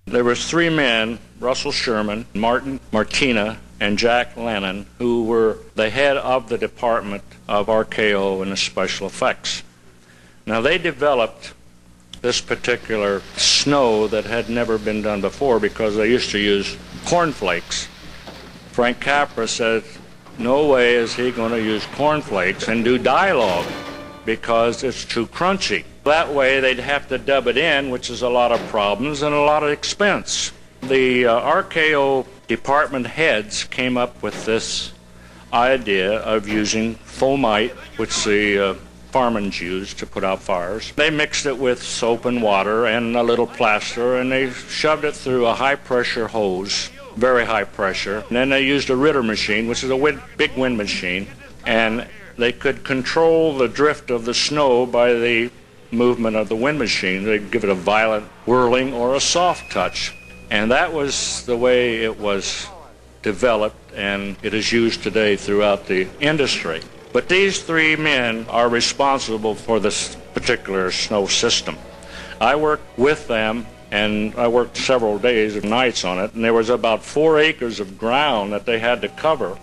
There was three men, Russell Sherman, Martin Martina, and Jack Lennon, who were the head of the department of RKO and the special effects. Now they developed this particular snow that had never been done before because they used to use cornflakes. Frank Capra said, no way is he going to use cornflakes and do dialogue because it's too crunchy. That way they'd have to dub it in, which is a lot of problems and a lot of expense. The RKO department heads came up with this idea of using fomite, which the firemen used to put out fires. They mixed it with soap and water and a little plaster, and they shoved it through a high-pressure hose, very high pressure. And then they used a Ritter machine, which is a big wind machine, and they could control the drift of the snow by the movement of the wind machine. They'd give it a violent whirling or a soft touch. And that was the way it was developed, and it is used today throughout the industry. But these three men are responsible for this particular snow system. I worked with them, and I worked several days and nights on it, and there was about 4 acres of ground that they had to cover.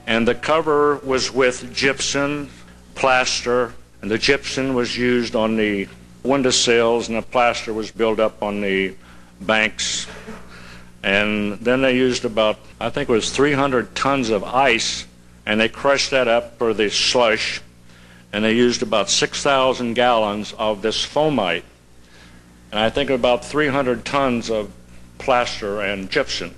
And the cover was with gypsum, plaster, and the gypsum was used on the windowsills, and the plaster was built up on the banks. And then they used about, I think it was 300 tons of ice, and they crushed that up for the slush, and they used about 6,000 gallons of this fomite, and I think about 300 tons of plaster and gypsum.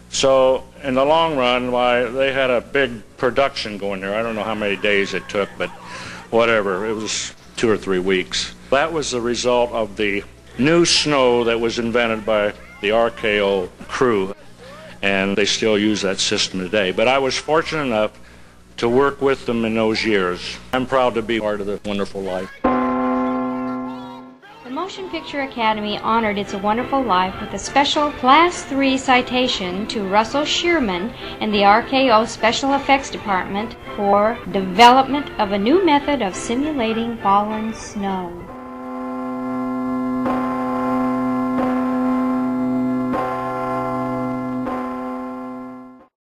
So in the long run, why, they had a big production going there. I don't know how many days it took, but whatever, it was 2 or 3 weeks. That was the result of the new snow that was invented by the RKO crew, and they still use that system today. But I was fortunate enough to work with them in those years. I'm proud to be part of the wonderful life. The Motion Picture Academy honored It's a Wonderful Life with a special Class 3 citation to Russell Sherman and the RKO Special Effects Department for development of a new method of simulating fallen snow.